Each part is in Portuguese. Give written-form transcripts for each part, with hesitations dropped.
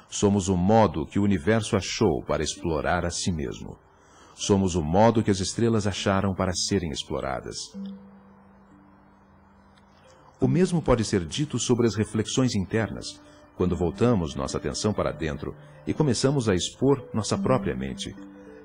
Somos o modo que o universo achou para explorar a si mesmo. Somos o modo que as estrelas acharam para serem exploradas. O mesmo pode ser dito sobre as reflexões internas, quando voltamos nossa atenção para dentro e começamos a expor nossa própria mente,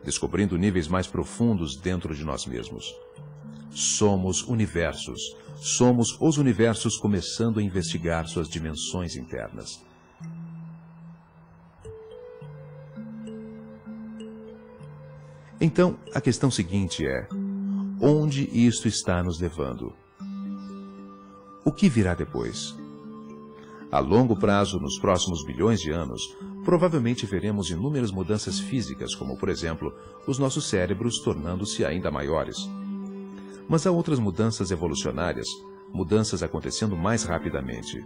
descobrindo níveis mais profundos dentro de nós mesmos. Somos universos. Somos os universos começando a investigar suas dimensões internas. Então, a questão seguinte é: onde isto está nos levando? O que virá depois? A longo prazo, nos próximos bilhões de anos, provavelmente veremos inúmeras mudanças físicas, como, por exemplo, os nossos cérebros tornando-se ainda maiores. Mas há outras mudanças evolucionárias, mudanças acontecendo mais rapidamente.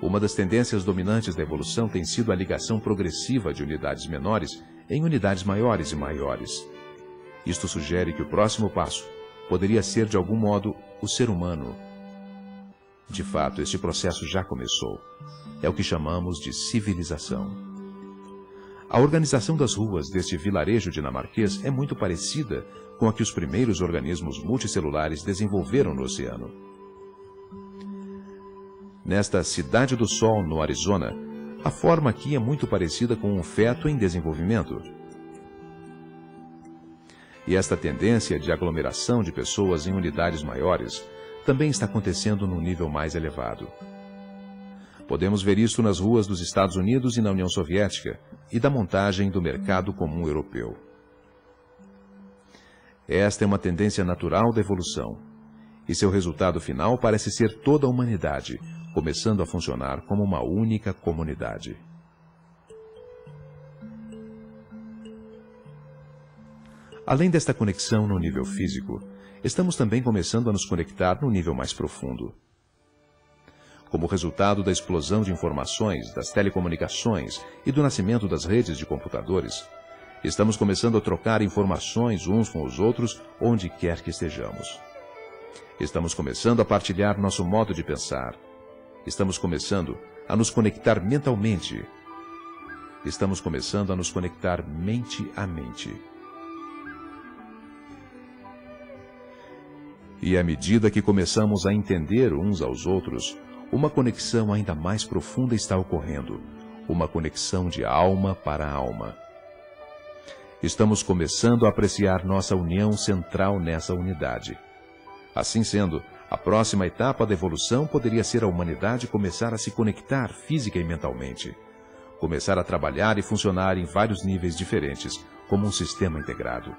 Uma das tendências dominantes da evolução tem sido a ligação progressiva de unidades menores em unidades maiores e maiores. Isto sugere que o próximo passo poderia ser, de algum modo, o ser humano. De fato, este processo já começou. É o que chamamos de civilização. A organização das ruas deste vilarejo dinamarquês é muito parecida com a que os primeiros organismos multicelulares desenvolveram no oceano. Nesta Cidade do Sol, no Arizona, a forma aqui é muito parecida com um feto em desenvolvimento. E esta tendência de aglomeração de pessoas em unidades maiores também está acontecendo num nível mais elevado. Podemos ver isso nas ruas dos Estados Unidos e na União Soviética, e da montagem do mercado comum europeu. Esta é uma tendência natural da evolução, e seu resultado final parece ser toda a humanidade, começando a funcionar como uma única comunidade. Além desta conexão no nível físico, estamos também começando a nos conectar no nível mais profundo. Como resultado da explosão de informações, das telecomunicações e do nascimento das redes de computadores, estamos começando a trocar informações uns com os outros onde quer que estejamos. Estamos começando a partilhar nosso modo de pensar. Estamos começando a nos conectar mentalmente. Estamos começando a nos conectar mente a mente. E à medida que começamos a entender uns aos outros, uma conexão ainda mais profunda está ocorrendo, uma conexão de alma para alma. Estamos começando a apreciar nossa união central nessa unidade. Assim sendo, a próxima etapa da evolução poderia ser a humanidade começar a se conectar física e mentalmente, começar a trabalhar e funcionar em vários níveis diferentes, como um sistema integrado.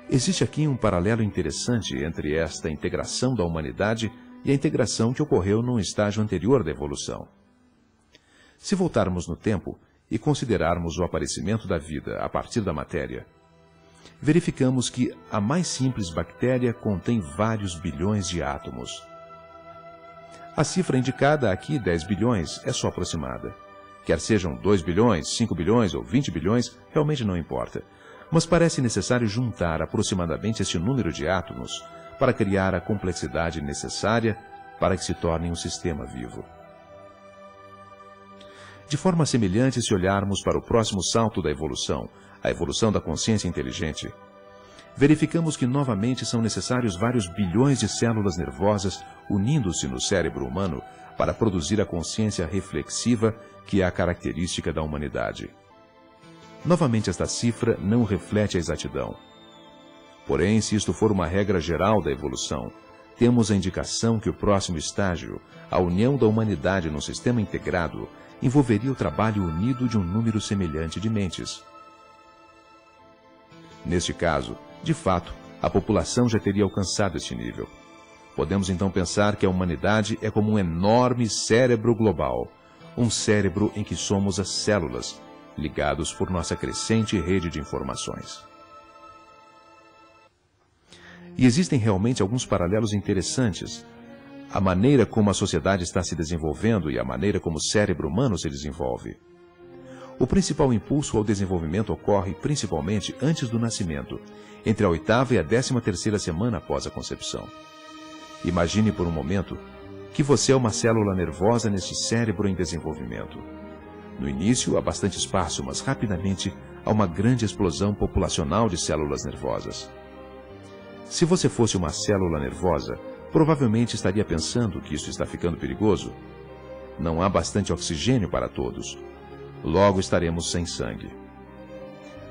Existe aqui um paralelo interessante entre esta integração da humanidade e a integração que ocorreu num estágio anterior da evolução. Se voltarmos no tempo e considerarmos o aparecimento da vida a partir da matéria, verificamos que a mais simples bactéria contém vários bilhões de átomos. A cifra indicada aqui, 10 bilhões, é só aproximada. Quer sejam 2 bilhões, 5 bilhões ou 20 bilhões, realmente não importa. Mas parece necessário juntar aproximadamente este número de átomos para criar a complexidade necessária para que se torne um sistema vivo. De forma semelhante, se olharmos para o próximo salto da evolução, a evolução da consciência inteligente, verificamos que novamente são necessários vários bilhões de células nervosas unindo-se no cérebro humano para produzir a consciência reflexiva que é a característica da humanidade. Novamente, esta cifra não reflete a exatidão. Porém, se isto for uma regra geral da evolução, temos a indicação que o próximo estágio, a união da humanidade num sistema integrado, envolveria o trabalho unido de um número semelhante de mentes. Neste caso, de fato, a população já teria alcançado este nível. Podemos então pensar que a humanidade é como um enorme cérebro global, um cérebro em que somos as células, ligados por nossa crescente rede de informações. E existem realmente alguns paralelos interessantes. A maneira como a sociedade está se desenvolvendo e a maneira como o cérebro humano se desenvolve. O principal impulso ao desenvolvimento ocorre principalmente antes do nascimento, entre a 8ª e a 13ª semana após a concepção. Imagine por um momento que você é uma célula nervosa neste cérebro em desenvolvimento. No início, há bastante espaço, mas rapidamente há uma grande explosão populacional de células nervosas. Se você fosse uma célula nervosa, provavelmente estaria pensando que isso está ficando perigoso. Não há bastante oxigênio para todos. Logo estaremos sem sangue.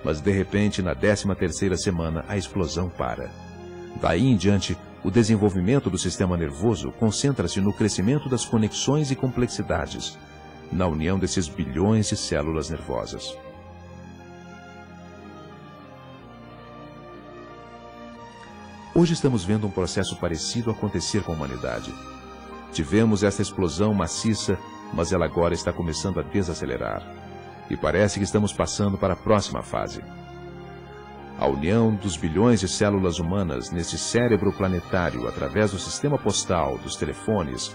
Mas de repente, na 13ª semana, a explosão para. Daí em diante, o desenvolvimento do sistema nervoso concentra-se no crescimento das conexões e complexidades, na união desses bilhões de células nervosas. Hoje estamos vendo um processo parecido acontecer com a humanidade. Tivemos essa explosão maciça, mas ela agora está começando a desacelerar. E parece que estamos passando para a próxima fase. A união dos bilhões de células humanas nesse cérebro planetário através do sistema postal, dos telefones,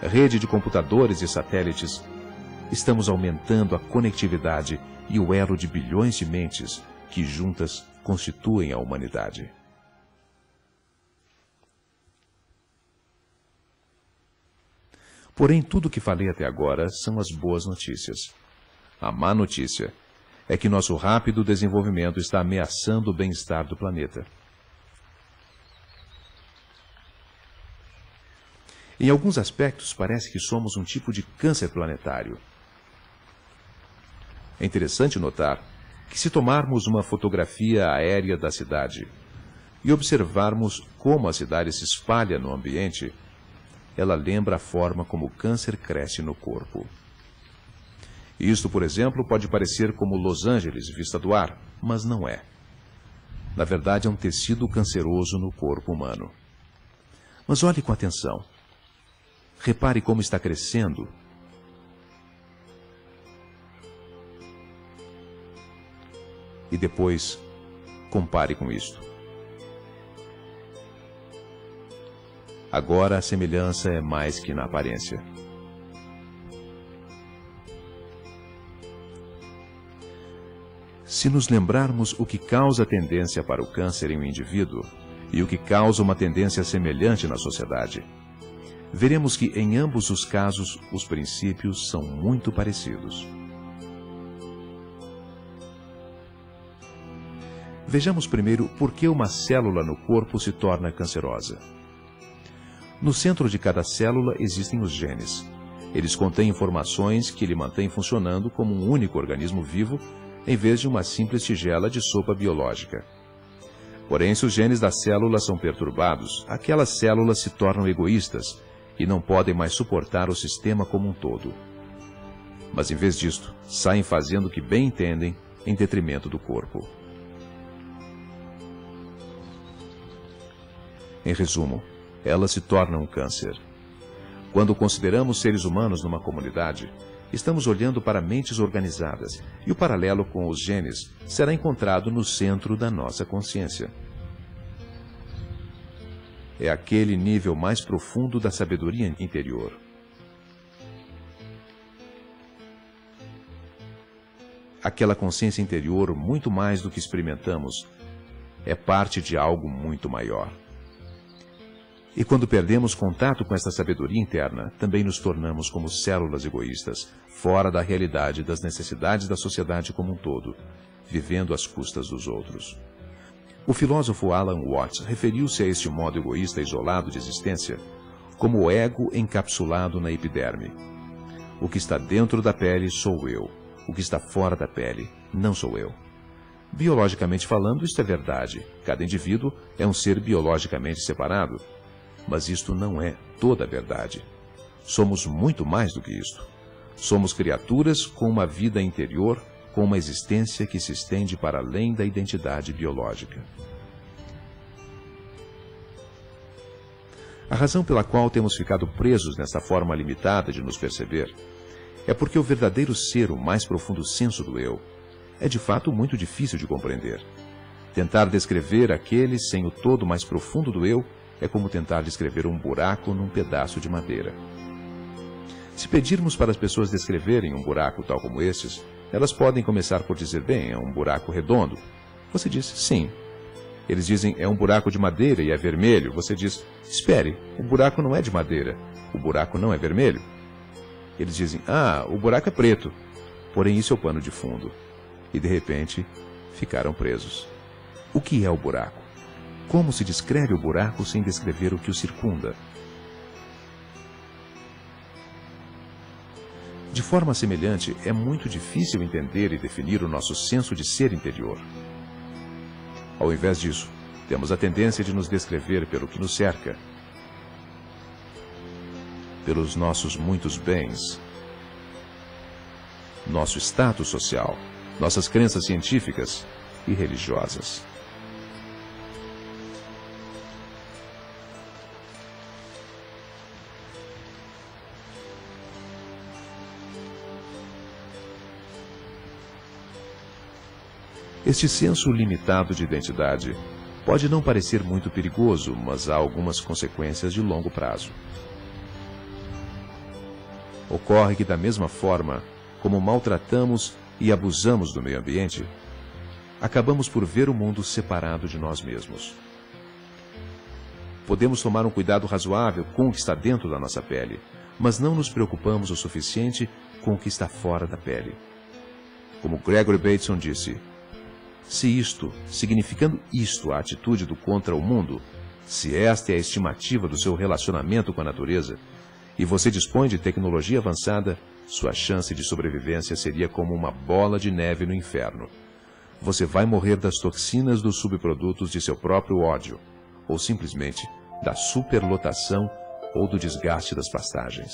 rede de computadores e satélites, estamos aumentando a conectividade e o elo de bilhões de mentes que juntas constituem a humanidade. Porém, tudo o que falei até agora são as boas notícias. A má notícia é que nosso rápido desenvolvimento está ameaçando o bem-estar do planeta. Em alguns aspectos, parece que somos um tipo de câncer planetário. É interessante notar que se tomarmos uma fotografia aérea da cidade e observarmos como a cidade se espalha no ambiente, ela lembra a forma como o câncer cresce no corpo. Isto, por exemplo, pode parecer como Los Angeles vista do ar, mas não é. Na verdade, é um tecido canceroso no corpo humano. Mas olhe com atenção. Repare como está crescendo. E depois, compare com isto. Agora a semelhança é mais que na aparência. Se nos lembrarmos o que causa a tendência para o câncer em um indivíduo e o que causa uma tendência semelhante na sociedade, veremos que em ambos os casos os princípios são muito parecidos. Vejamos primeiro por que uma célula no corpo se torna cancerosa. No centro de cada célula existem os genes. Eles contêm informações que lhe mantêm funcionando como um único organismo vivo, em vez de uma simples tigela de sopa biológica. Porém, se os genes da célula são perturbados, aquelas células se tornam egoístas e não podem mais suportar o sistema como um todo. Mas, em vez disto, saem fazendo o que bem entendem em detrimento do corpo. Em resumo, elas se tornam um câncer. Quando consideramos seres humanos numa comunidade, estamos olhando para mentes organizadas, e o paralelo com os genes será encontrado no centro da nossa consciência. É aquele nível mais profundo da sabedoria interior. Aquela consciência interior, muito mais do que experimentamos, é parte de algo muito maior. E quando perdemos contato com esta sabedoria interna, também nos tornamos como células egoístas, fora da realidade das necessidades da sociedade como um todo, vivendo às custas dos outros. O filósofo Alan Watts referiu-se a este modo egoísta isolado de existência como o ego encapsulado na epiderme. O que está dentro da pele sou eu, o que está fora da pele não sou eu. Biologicamente falando, isto é verdade. Cada indivíduo é um ser biologicamente separado. Mas isto não é toda a verdade. Somos muito mais do que isto. Somos criaturas com uma vida interior, com uma existência que se estende para além da identidade biológica. A razão pela qual temos ficado presos nesta forma limitada de nos perceber é porque o verdadeiro ser, o mais profundo senso do eu, é de fato muito difícil de compreender. Tentar descrever aquele sem o todo mais profundo do eu é como tentar descrever um buraco num pedaço de madeira. Se pedirmos para as pessoas descreverem um buraco tal como estes, elas podem começar por dizer, bem, é um buraco redondo. Você diz, sim. Eles dizem, é um buraco de madeira e é vermelho. Você diz, espere, o buraco não é de madeira. o buraco não é vermelho. Eles dizem, ah, o buraco é preto, porém isso é o pano de fundo. E de repente, ficaram presos. O que é o buraco? Como se descreve o buraco sem descrever o que o circunda? De forma semelhante, é muito difícil entender e definir o nosso senso de ser interior. Ao invés disso, temos a tendência de nos descrever pelo que nos cerca, pelos nossos muitos bens, nosso status social, nossas crenças científicas e religiosas. Este senso limitado de identidade pode não parecer muito perigoso, mas há algumas consequências de longo prazo. Ocorre que, da mesma forma como maltratamos e abusamos do meio ambiente, acabamos por ver o mundo separado de nós mesmos. Podemos tomar um cuidado razoável com o que está dentro da nossa pele, mas não nos preocupamos o suficiente com o que está fora da pele. Como Gregory Bateson disse, se isto, significando isto a atitude do contra o mundo, se esta é a estimativa do seu relacionamento com a natureza, e você dispõe de tecnologia avançada, sua chance de sobrevivência seria como uma bola de neve no inferno. Você vai morrer das toxinas dos subprodutos de seu próprio ódio, ou simplesmente da superlotação ou do desgaste das pastagens.